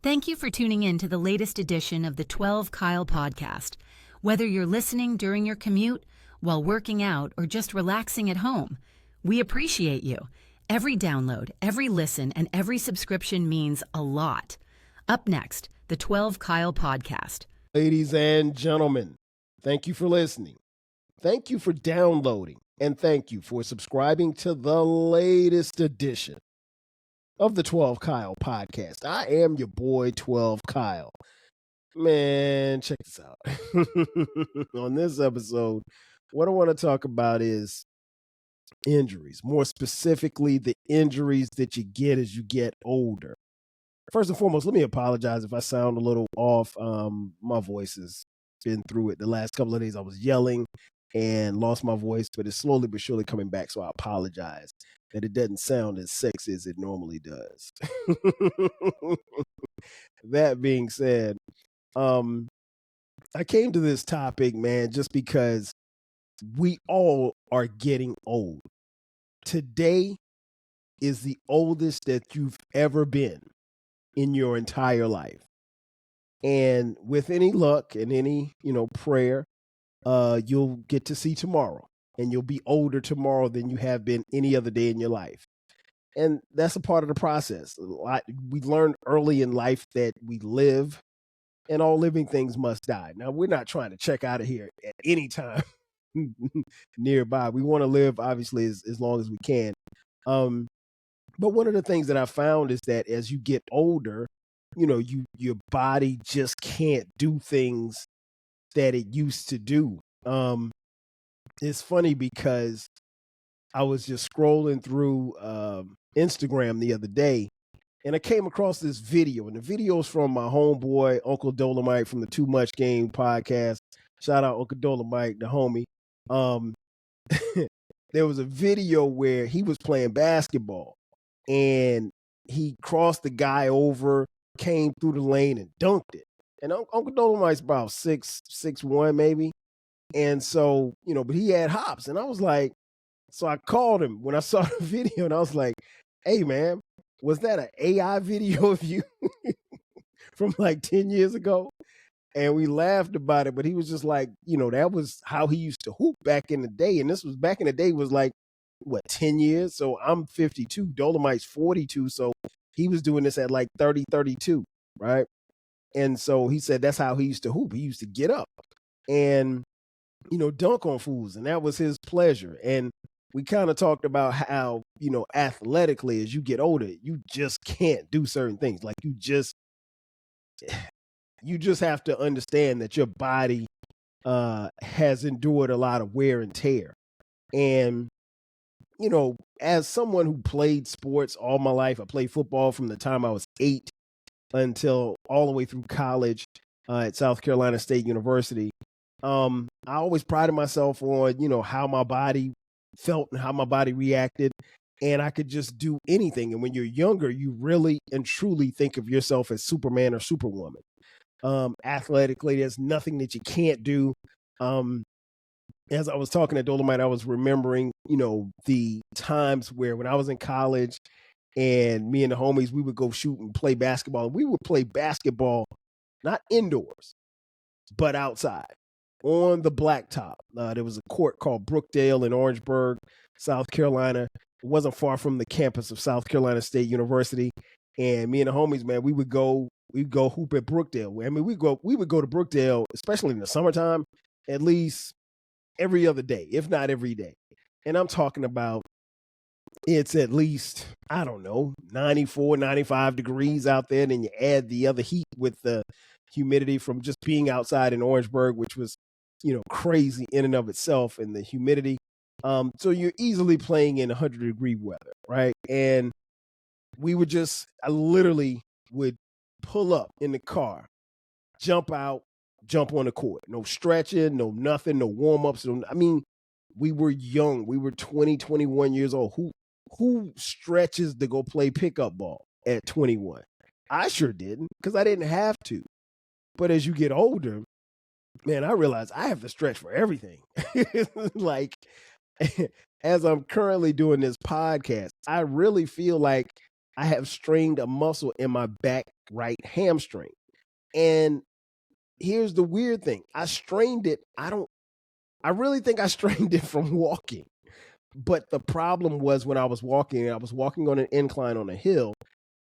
Thank you for tuning in to the latest edition of the 12 Kyle podcast. Whether you're listening during your commute, while working out, or just relaxing at home, we appreciate you. Every download, every listen, and every subscription means a lot. Up next, the 12 Kyle podcast. Ladies and gentlemen, thank you for listening. Thank you for downloading. And thank you for subscribing to the latest edition of the 12 Kyle podcast. I am your boy, 12 Kyle. Man, check this out. On this episode, what I want to talk about is injuries. More specifically, the injuries that you get as you get older. First and foremost, let me apologize if I sound a little off. My voice has been through it the last couple of days. I was yelling and lost my voice, but it's slowly but surely coming back, so I apologize that it doesn't sound as sexy as it normally does. That being said, I came to this topic, man, just because we all are getting old. Today is the oldest that you've ever been in your entire life. And with any luck and any, prayer, you'll get to see tomorrow, and you'll be older tomorrow than you have been any other day in your life. And that's a part of the process. We learn early in life that we live and all living things must die. Now, we're not trying to check out of here at any time nearby. We want to live, obviously, as long as we can. But one of the things that I found is that as you get older, your body just can't do things that it used to do. It's funny because I was just scrolling through Instagram the other day, and I came across this video, and the video is from my homeboy, Uncle Dolomite from the Too Much Game podcast. Shout out Uncle Dolomite, the homie. There was a video where he was playing basketball, and he crossed the guy over, came through the lane, and dunked it. And Uncle Dolomite's about 6'1" maybe. And so, but he had hops. And I was like, so I called him when I saw the video, and I was like, hey, man, was that an AI video of you from like 10 years ago? And we laughed about it, but he was just like, that was how he used to hoop back in the day. And this was back in the day was like, 10 years? So I'm 52, Dolomite's 42. So he was doing this at like 30, 32, right? And so he said that's how he used to hoop. He used to get up and, dunk on fools. And that was his pleasure. And we kind of talked about how, athletically, as you get older, you just can't do certain things. Like you just have to understand that your body has endured a lot of wear and tear. And, as someone who played sports all my life, I played football from the time I was 8 until all the way through college at South Carolina State University. I always prided myself on, how my body felt and how my body reacted, and I could just do anything. And when you're younger, you really and truly think of yourself as Superman or Superwoman. Athletically, there's nothing that you can't do. As I was talking to Dolomite, I was remembering, the times where when I was in college and me and the homies, we would go shoot and play basketball. And we would play basketball, not indoors, but outside on the blacktop. There was a court called Brookdale in Orangeburg, South Carolina. It wasn't far from the campus of South Carolina State University. And me and the homies, man, we'd go hoop at Brookdale. I mean, we would go to Brookdale, especially in the summertime, at least every other day, if not every day. And I'm talking about it's at least, 94, 95 degrees out there. And then you add the other heat with the humidity from just being outside in Orangeburg, which was, crazy in and of itself, and the humidity. So you're easily playing in 100-degree weather, right? And I literally would pull up in the car, jump out, jump on the court. No stretching, no nothing, no warm-ups. We were young. We were 20, 21 years old. Who stretches to go play pickup ball at 21? I sure didn't, because I didn't have to. But as you get older, man, I realize I have to stretch for everything. Like, as I'm currently doing this podcast, I really feel like I have strained a muscle in my back right hamstring. And here's the weird thing. I strained it. I really think I strained it from walking. But the problem was when I was walking on an incline on a hill,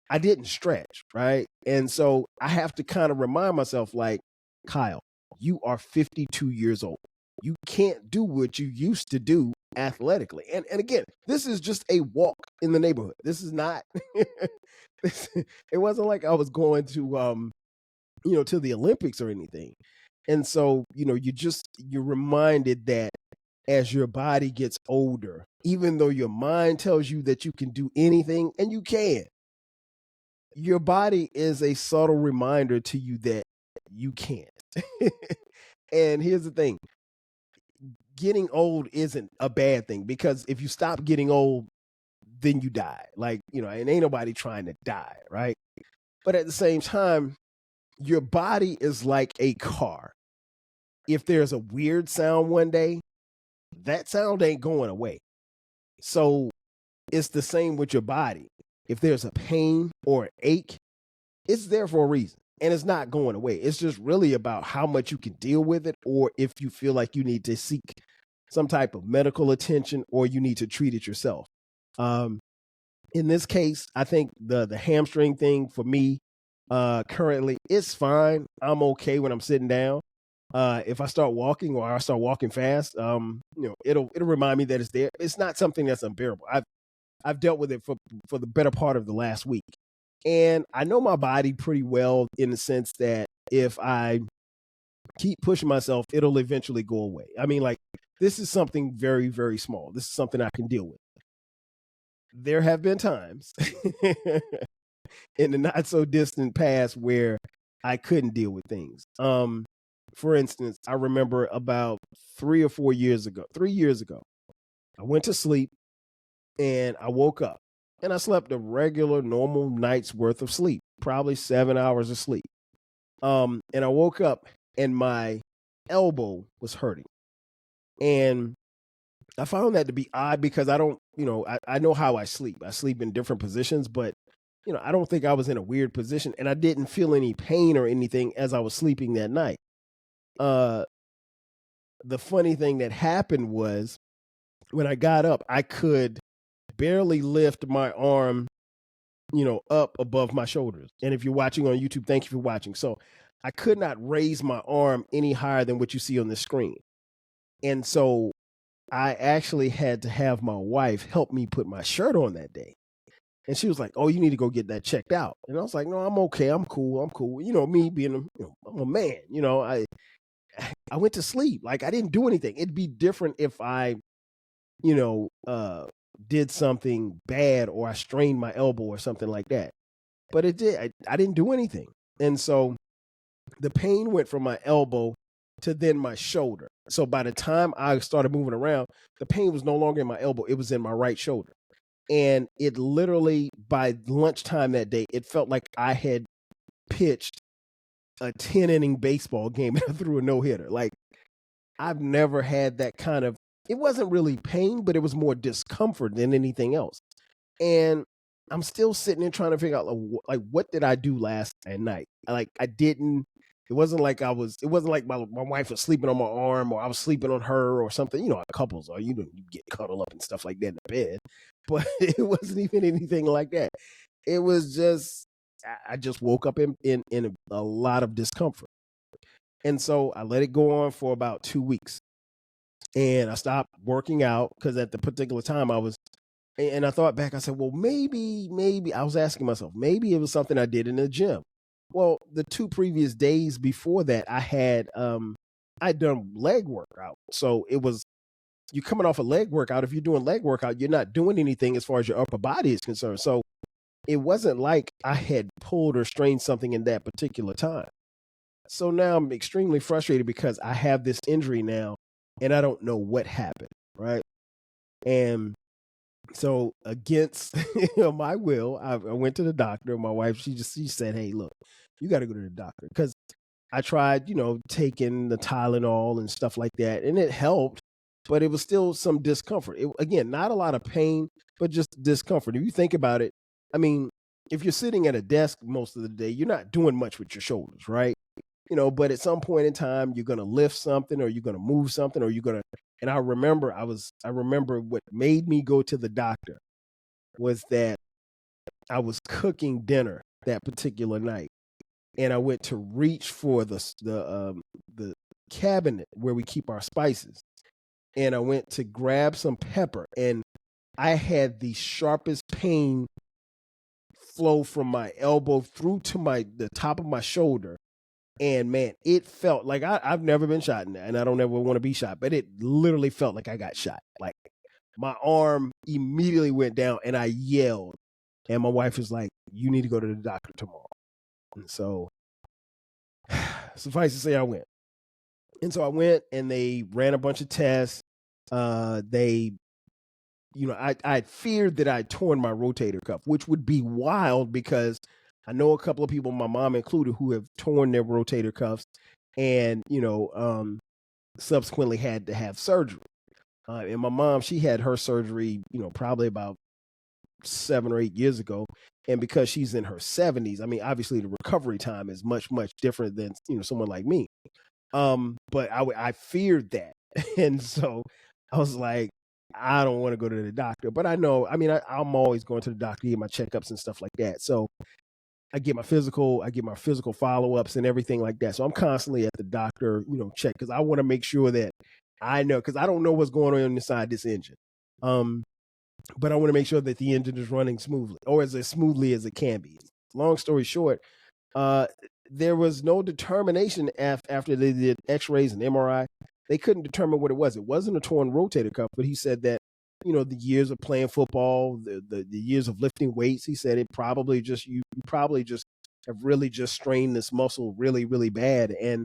I didn't stretch, right? And so I have to kind of remind myself, like, Kyle, you are 52 years old. You can't do what you used to do athletically. And again, this is just a walk in the neighborhood. This is not it wasn't like I was going to the Olympics or anything. And so, you're reminded that as your body gets older, even though your mind tells you that you can do anything, and you can, your body is a subtle reminder to you that you can't. And here's the thing, getting old isn't a bad thing, because if you stop getting old, then you die. Like, and ain't nobody trying to die, right? But at the same time, your body is like a car. If there's a weird sound one day, that sound ain't going away. So it's the same with your body. If there's a pain or an ache, it's there for a reason, and it's not going away. It's just really about how much you can deal with it, or if you feel like you need to seek some type of medical attention, or you need to treat it yourself. In this case, I think the hamstring thing for me currently, it's fine. I'm okay when I'm sitting down. If I start walking, or I start walking fast, it'll remind me that it's there. It's not something that's unbearable. I've dealt with it for the better part of the last week. And I know my body pretty well, in the sense that if I keep pushing myself, it'll eventually go away. I mean, like, this is something very, very small. This is something I can deal with. There have been times in the not so distant past where I couldn't deal with things. For instance, I remember about 3 years ago, I went to sleep and I woke up, and I slept a regular, normal night's worth of sleep, probably 7 hours of sleep. And I woke up and my elbow was hurting. And I found that to be odd, because I don't, I know how I sleep. I sleep in different positions, but, I don't think I was in a weird position, and I didn't feel any pain or anything as I was sleeping that night. The funny thing that happened was, when I got up, I could barely lift my arm, up above my shoulders. And if you're watching on YouTube, thank you for watching. So I could not raise my arm any higher than what you see on the screen. And so I actually had to have my wife help me put my shirt on that day. And she was like, "Oh, you need to go get that checked out." And I was like, "No, I'm okay. I'm cool. I'm cool." Me being, I'm a man, I went to sleep. Like, I didn't do anything. It'd be different if I, you know, uh, did something bad, or I strained my elbow or something like that. But it did. I didn't do anything. And so the pain went from my elbow to then my shoulder. So by the time I started moving around, the pain was no longer in my elbow. It was in my right shoulder. And it literally, by lunchtime that day, it felt like I had pitched a 10 inning baseball game and I threw a no hitter. Like, I've never had that kind of, it wasn't really pain, but it was more discomfort than anything else. And I'm still sitting there trying to figure out, like, what did I do last night? Like, I didn't, it wasn't like my wife was sleeping on my arm, or I was sleeping on her or something. Couples are, you get cuddled up and stuff like that in the bed. But it wasn't even anything like that. It was just, I just woke up in a lot of discomfort. And so I let it go on for about 2 weeks. And I stopped working out, because at the particular time and I thought back, I said, well, maybe I was asking myself, maybe it was something I did in the gym. Well, the 2 previous days before that, I'd done leg workout. So it was, you're coming off a leg workout. If you're doing leg workout, you're not doing anything as far as your upper body is concerned. So it wasn't like I had pulled or strained something in that particular time. So now I'm extremely frustrated, because I have this injury now and I don't know what happened, right? And so, against my will, I went to the doctor. My wife, she said, "Hey, look, you got to go to the doctor," because I tried, taking the Tylenol and stuff like that, and it helped, but it was still some discomfort. Again, not a lot of pain, but just discomfort. If you think about it, I mean, if you're sitting at a desk most of the day, you're not doing much with your shoulders, right? But at some point in time, you're gonna lift something, or you're gonna move something, or you're gonna. And I remember what made me go to the doctor was that I was cooking dinner that particular night, and I went to reach for the cabinet where we keep our spices, and I went to grab some pepper, and I had the sharpest pain flow from my elbow through to the top of my shoulder. And man, it felt like I've never been shot in that, and I don't ever want to be shot, but it literally felt like I got shot. Like my arm immediately went down, and I yelled. And my wife was like, "You need to go to the doctor tomorrow." And so, suffice to say, I went. And so I went, and they ran a bunch of tests. They I feared that I'd torn my rotator cuff, which would be wild because I know a couple of people, my mom included, who have torn their rotator cuffs and, subsequently had to have surgery. And my mom, she had her surgery, probably about 7 or 8 years ago. And because she's in her 70s, I mean, obviously the recovery time is much, much different than, someone like me. But I feared that. And so I was like, I don't want to go to the doctor, but I know, I mean, I'm always going to the doctor to get my checkups and stuff like that. So I get my physical follow-ups and everything like that. So I'm constantly at the doctor, check, because I want to make sure that I know, because I don't know what's going on inside this engine. But I want to make sure that the engine is running smoothly, or as smoothly as it can be. Long story short, there was no determination after they did x-rays and MRI. They couldn't determine what it was. It wasn't a torn rotator cuff, but he said that, the years of playing football, the years of lifting weights, he said it probably just, you probably just have really just strained this muscle really, really bad. And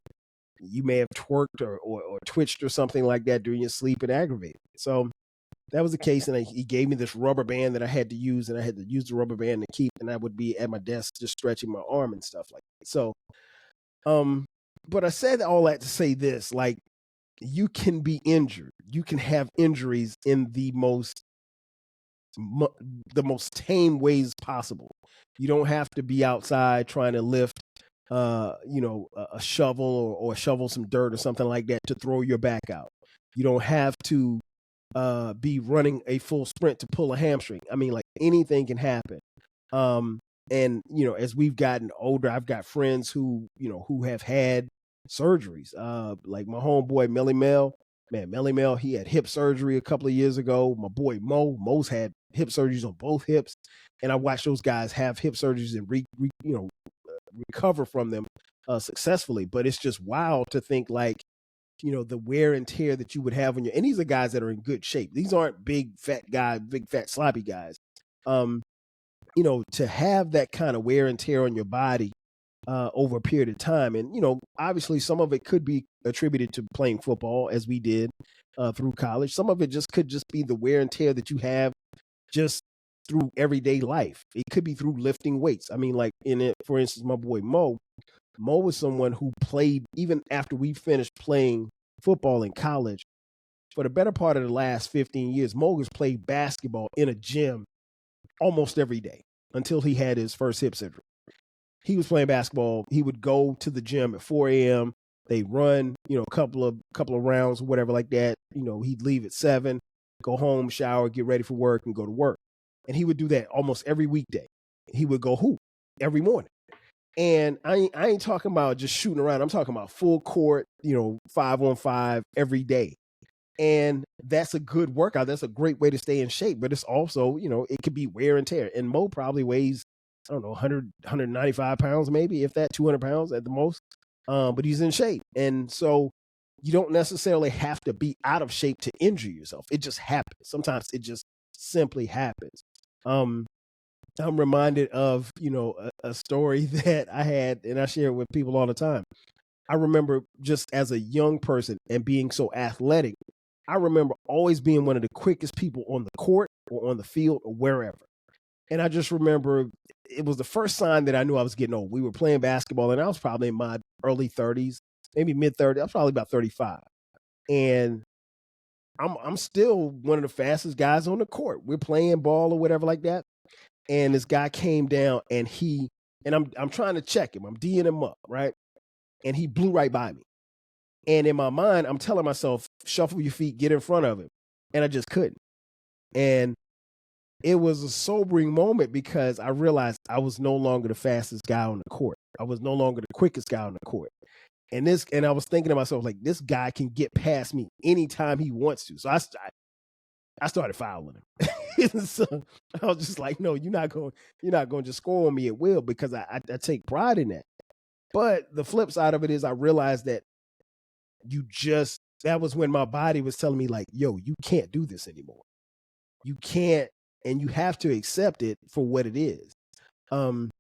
you may have twerked or twitched or something like that during your sleep and aggravated. So that was the case. And he gave me this rubber band that I had to use, and I had to use the rubber band to keep, and I would be at my desk just stretching my arm and stuff like that. So, but I said all that to say this, like, you can be injured. You can have injuries in the most tame ways possible. You don't have to be outside trying to lift, a shovel or shovel some dirt or something like that to throw your back out. You don't have to be running a full sprint to pull a hamstring. I mean, like, anything can happen. And as we've gotten older, I've got friends who have had surgeries. Like my homeboy Melly Mel, he had hip surgery a couple of years ago. My boy Mo's had hip surgeries on both hips, and I watched those guys have hip surgeries and recover from them successfully. But it's just wild to think, like, the wear and tear that you would have on and these are guys that are in good shape. These aren't big fat sloppy guys. To have that kind of wear and tear on your body over a period of time. And, obviously some of it could be attributed to playing football, as we did through college. Some of it could just be the wear and tear that you have just through everyday life. It could be through lifting weights. I mean, like, for instance, my boy Mo was someone who played, even after we finished playing football in college, for the better part of the last 15 years, Mo has played basketball in a gym almost every day until he had his first hip surgery. He was playing basketball. He would go to the gym at 4 a.m. They run, a couple of rounds or whatever like that. He'd leave at 7, go home, shower, get ready for work, and go to work. And he would do that almost every weekday. He would go hoop every morning. And I ain't talking about just shooting around. I'm talking about full court, 5-on-5 every day. And that's a good workout. That's a great way to stay in shape. But it's also, it could be wear and tear. And Mo probably weighs, I don't know, 100, 195 pounds, maybe, if that, 200 pounds at the most. But he's in shape. And so you don't necessarily have to be out of shape to injure yourself. It just happens. Sometimes it just simply happens. I'm reminded of, a story that I had, and I share it with people all the time. I remember just as a young person and being so athletic, I remember always being one of the quickest people on the court or on the field or wherever. And I just remember it was the first sign that I knew I was getting old. We were playing basketball, and I was probably in my early 30s, maybe mid 30s. I was probably about 35. And I'm still one of the fastest guys on the court. We're playing ball or whatever like that. and this guy came down, and I'm trying to check him. I'm D'ing him up, right? And he blew right by me. And in my mind, I'm telling myself, shuffle your feet, get in front of him. And I just couldn't. And it was a sobering moment because I realized I was no longer the fastest guy on the court. I was no longer the quickest guy on the court. And I was thinking to myself, like, this guy can get past me anytime he wants to. So I started fouling him. So I was just like, no, you're not going to just score on me at will, because I take pride in that. But the flip side of it is I realized that that was when my body was telling me, like, yo, you can't do this anymore. You can't, and you have to accept it for what it is. And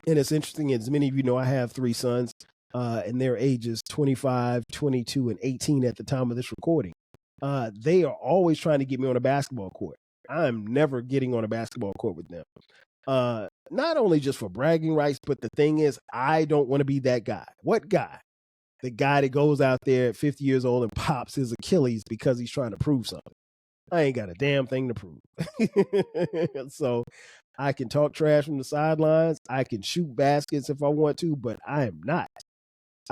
it's interesting, as many of you know, I have 3 sons, and their ages 25, 22, and 18 at the time of this recording. They are always trying to get me on a basketball court. I'm never getting on a basketball court with them. Not only just for bragging rights, but the thing is, I don't want to be that guy. What guy? The guy that goes out there at 50 years old and pops his Achilles because he's trying to prove something. I ain't got a damn thing to prove. So I can talk trash from the sidelines. I can shoot baskets if I want to, but I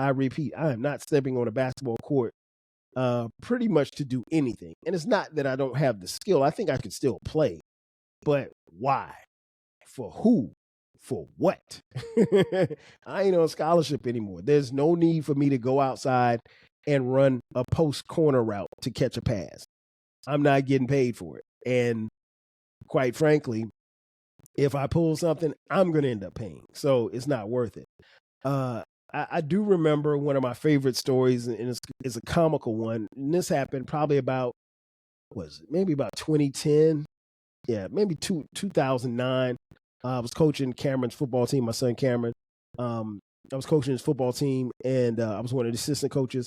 repeat, I am not stepping on a basketball court pretty much to do anything. And it's not that I don't have the skill. I think I could still play. But why? For who? For what? I ain't on scholarship anymore. There's no need for me to go outside and run a post corner route to catch a pass. I'm not getting paid for it. And quite frankly, if I pull something, I'm going to end up paying. So it's not worth it. I do remember one of my favorite stories, and it's a comical one. And this happened probably maybe about 2010. Yeah, maybe 2009. I was coaching Cameron's football team, my son Cameron. I was coaching his football team, and I was one of the assistant coaches.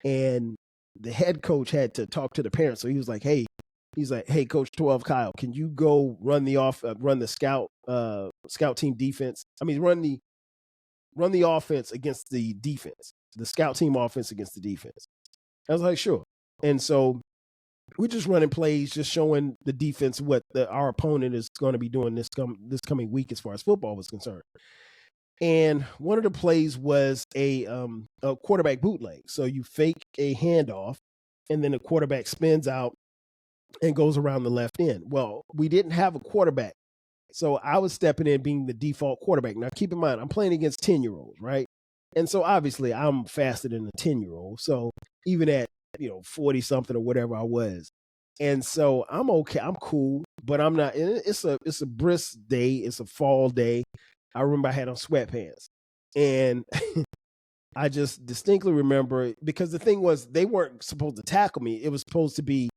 And the head coach had to talk to the parents. So he was like, hey, Coach 12 Kyle, can you go run the scout team defense? I mean, run the offense against the defense, the scout team offense against the defense. I was like, sure. And so we're just running plays, just showing the defense what our opponent is going to be doing this coming week as far as football was concerned. And one of the plays was a quarterback bootleg. So you fake a handoff, and then the quarterback spins out and goes around the left end. Well, we didn't have a quarterback, so I was stepping in being the default quarterback. Now, keep in mind, I'm playing against 10-year-olds, right? And so obviously I'm faster than a 10-year-old. So even at 40 something or whatever I was. And so I'm okay. I'm cool, but I'm not. It's a brisk day. It's a fall day. I remember I had on sweatpants, and I just distinctly remember, because the thing was, they weren't supposed to tackle me. It was supposed to be,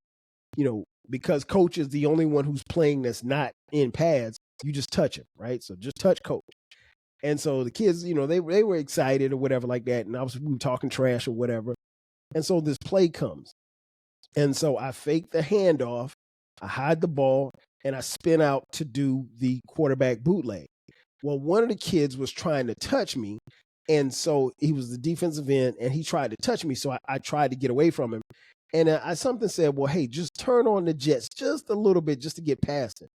because coach is the only one who's playing that's not in pads. You just touch him, right? So just touch coach. And so the kids, they were excited or whatever like that, and we were talking trash or whatever. And so this play comes. And so I fake the handoff, I hide the ball, and I spin out to do the quarterback bootleg. Well, one of the kids was trying to touch me, and so he was the defensive end, and he tried to touch me, so I tried to get away from him. And something said, well, hey, just turn on the jets just a little bit just to get past him.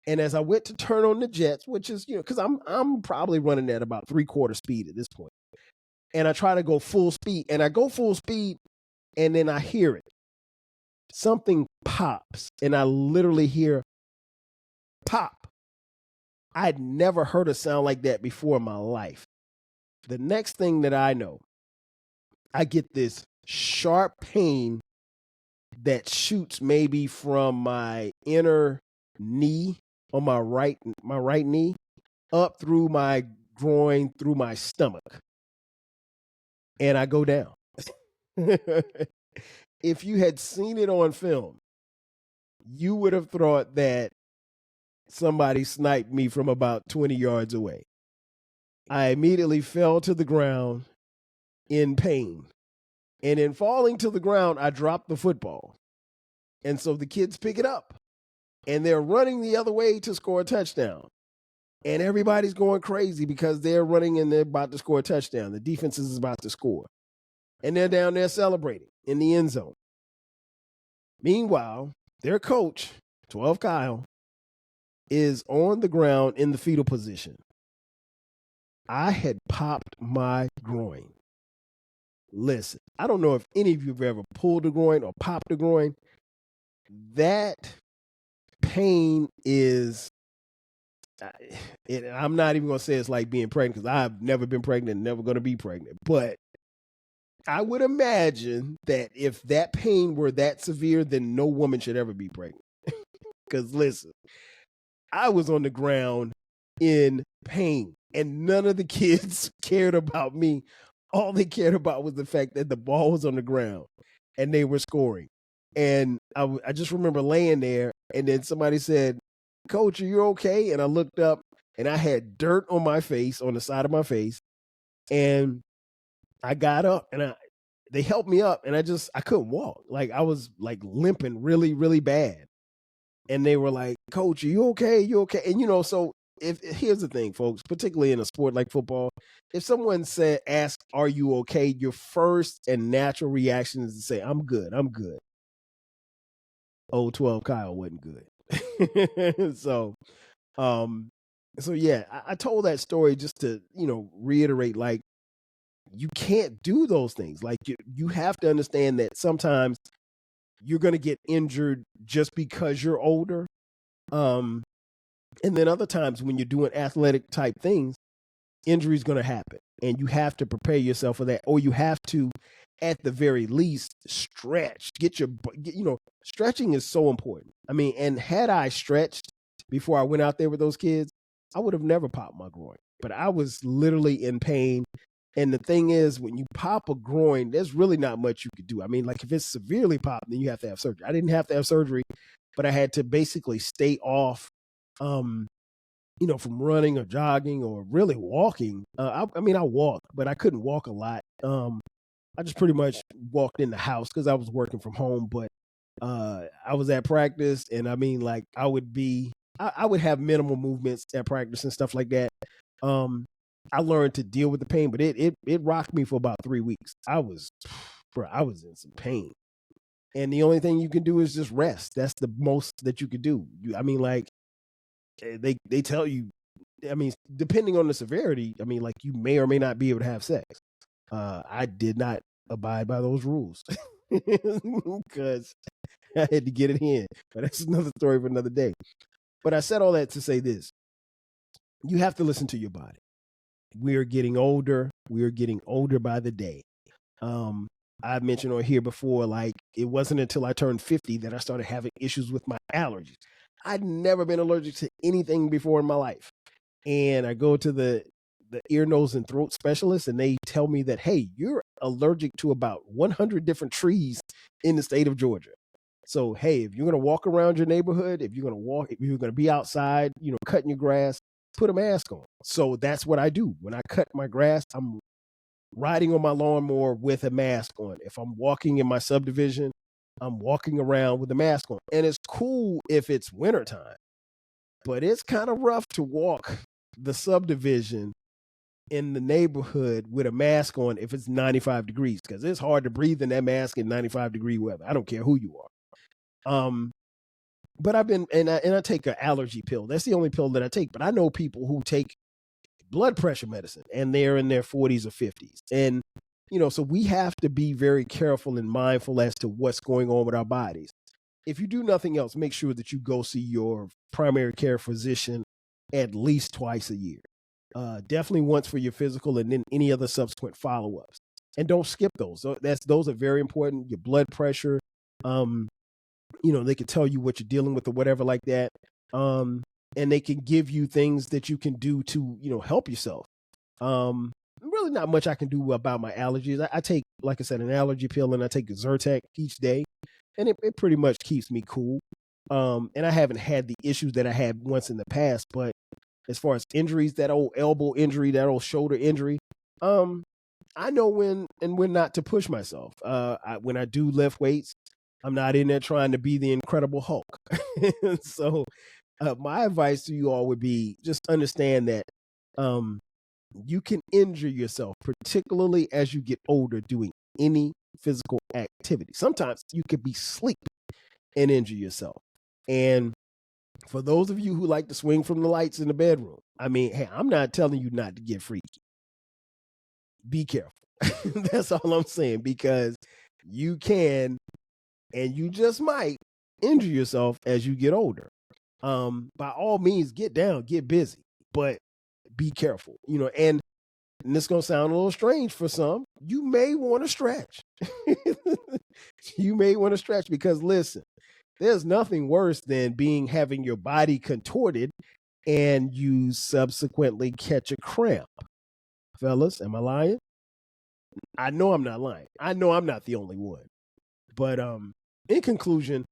And as I went to turn on the jets, which is, because I'm probably running at about 3/4 speed at this point. And I try to go full speed, and I go full speed, and then I hear it. Something pops, and I literally hear pop. I'd never heard a sound like that before in my life. The next thing that I know, I get this sharp pain that shoots maybe from my inner knee on my right knee up through my groin, through my stomach. And I go down. If you had seen it on film, you would have thought that somebody sniped me from about 20 yards away. I immediately fell to the ground in pain. And in falling to the ground, I dropped the football. And so the kids pick it up, and they're running the other way to score a touchdown. And everybody's going crazy because they're running and they're about to score a touchdown. The defense is about to score. And they're down there celebrating in the end zone. Meanwhile, their coach, 12 Kyle, is on the ground in the fetal position. I had popped my groin. Listen, I don't know if any of you have ever pulled a groin or popped a groin. That pain is, I'm not even going to say it's like being pregnant, because I've never been pregnant and never going to be pregnant. But I would imagine that if that pain were that severe, then no woman should ever be pregnant. Because listen, I was on the ground in pain, and none of the kids cared about me. All they cared about was the fact that the ball was on the ground and they were scoring. And I just remember laying there, and then somebody said, "Coach, are you okay?" And I looked up, and I had dirt on my face, on the side of my face. And I got up, and they helped me up, and I couldn't walk. Like, I was like limping really, really bad. And they were like, "Coach, are you okay? You okay?" And so here's the thing, folks, particularly in a sport like football, if someone ask, "Are you okay?" Your first and natural reaction is to say, "I'm good. I'm good." 012 Kyle wasn't good. So yeah, I told that story just to, reiterate, like, you can't do those things. Like, you have to understand that sometimes you're going to get injured just because you're older. And then other times when you're doing athletic type things, injury is going to happen, and you have to prepare yourself for that, or you have to, at the very least, stretch. Stretching is so important. I mean, and had I stretched before I went out there with those kids, I would have never popped my groin. But I was literally in pain. And the thing is, when you pop a groin, there's really not much you could do. I mean, like, if it's severely popped, then you have to have surgery. I didn't have to have surgery, but I had to basically stay off, from running or jogging or really walking. I walked, but I couldn't walk a lot. I just pretty much walked in the house because I was working from home. But I was at practice, and I mean, like, I would have minimal movements at practice and stuff like that. I learned to deal with the pain, but it rocked me for about 3 weeks. I was in some pain. And the only thing you can do is just rest. That's the most that you could do. They tell you, I mean, depending on the severity, I mean, like, you may or may not be able to have sex. I did not abide by those rules because I had to get it in. But that's another story for another day. But I said all that to say this. You have to listen to your body. We are getting older. We are getting older by the day. I've mentioned on here before, like, it wasn't until I turned 50 that I started having issues with my allergies. I'd never been allergic to anything before in my life. And I go to the ear, nose, and throat specialist, and they tell me that, hey, you're allergic to about 100 different trees in the state of Georgia. So, hey, if you're going to walk around your neighborhood, if you're going to be outside, cutting your grass, put a mask on. So that's what I do. When I cut my grass, I'm riding on my lawnmower with a mask on. If I'm walking in my subdivision, I'm walking around with a mask on. And it's cool if it's wintertime, but it's kind of rough to walk the subdivision in the neighborhood with a mask on if it's 95 degrees, because it's hard to breathe in that mask in 95-degree weather. I don't care who you are. But I've been, and I take an allergy pill. That's the only pill that I take. But I know people who take blood pressure medicine, and they're in their 40s or 50s. And, so we have to be very careful and mindful as to what's going on with our bodies. If you do nothing else, make sure that you go see your primary care physician at least twice a year. Definitely once for your physical, and then any other subsequent follow-ups. And don't skip those. Those are very important. Your blood pressure, they can tell you what you're dealing with or whatever like that. And they can give you things that you can do to, help yourself. Really not much I can do about my allergies. I take, like I said, an allergy pill, and I take Zyrtec each day, and it pretty much keeps me cool. And I haven't had the issues that I had once in the past, but as far as injuries, that old elbow injury, that old shoulder injury, I know when and when not to push myself. When I do lift weights, I'm not in there trying to be the Incredible Hulk. So my advice to you all would be, just understand that you can injure yourself, particularly as you get older, doing any physical activity. Sometimes you could be asleep and injure yourself. And For those of you who like to swing from the lights in the bedroom, I mean, hey, I'm not telling you not to get freaky. Be careful. That's all I'm saying, because you can, and you just might, injure yourself as you get older. By all means, get down, get busy, but be careful. And this is gonna sound a little strange for some. You may want to stretch. You may want to stretch, because listen, there's nothing worse than having your body contorted and you subsequently catch a cramp. Fellas, am I lying? I know I'm not lying. I know I'm not the only one. But in conclusion,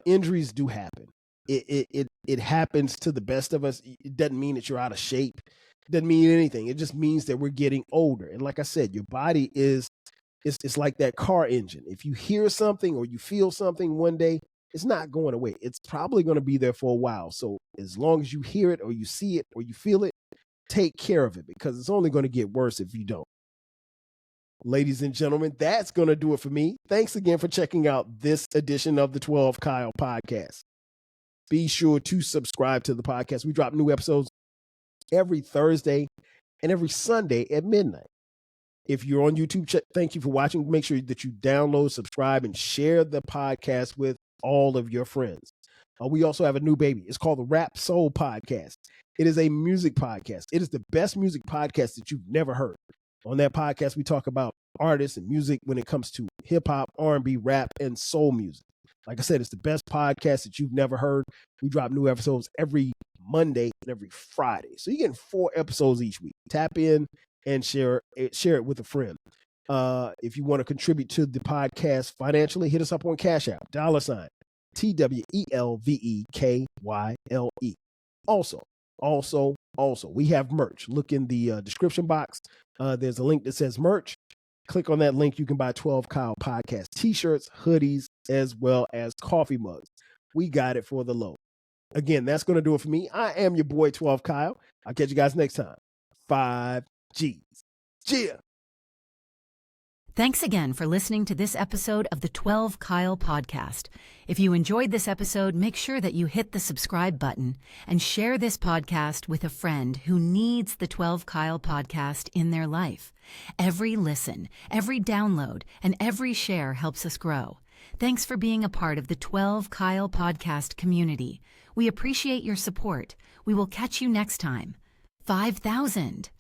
injuries do happen. It happens to the best of us. It doesn't mean that you're out of shape. It doesn't mean anything. It just means that we're getting older. And like I said, your body it's like that car engine. If you hear something or you feel something one day, it's not going away. It's probably going to be there for a while. So as long as you hear it or you see it or you feel it, take care of it, because it's only going to get worse if you don't. Ladies and gentlemen, that's going to do it for me. Thanks again for checking out this edition of the 12 Kyle podcast. Be sure to subscribe to the podcast. We drop new episodes every Thursday and every Sunday at midnight. If you're on YouTube, thank you for watching. Make sure that you download, subscribe, and share the podcast with all of your friends. We also have a new baby. It's called the Rap Soul Podcast. It is a music podcast. It is the best music podcast that you've never heard. On that podcast, we talk about artists and music when it comes to hip hop, R&B, rap, and soul music. Like I said, it's the best podcast that you've never heard. We drop new episodes every Monday and every Friday. So you're getting 4 episodes each week. Tap in and share it with a friend. If you want to contribute to the podcast financially, hit us up on Cash App, $ TWELVEKYLE. Also, we have merch. Look in the description box. There's a link that says merch. Click on that link. You can buy 12 Kyle podcast t-shirts, hoodies, as well as coffee mugs. We got it for the low. Again, that's going to do it for me. I am your boy, 12 Kyle. I'll catch you guys next time. 5 G's. Yeah. Thanks again for listening to this episode of the 12 Kyle podcast. If you enjoyed this episode, make sure that you hit the subscribe button and share this podcast with a friend who needs the 12 Kyle podcast in their life. Every listen, every download, and every share helps us grow. Thanks for being a part of the 12 Kyle podcast community. We appreciate your support. We will catch you next time. 5,000.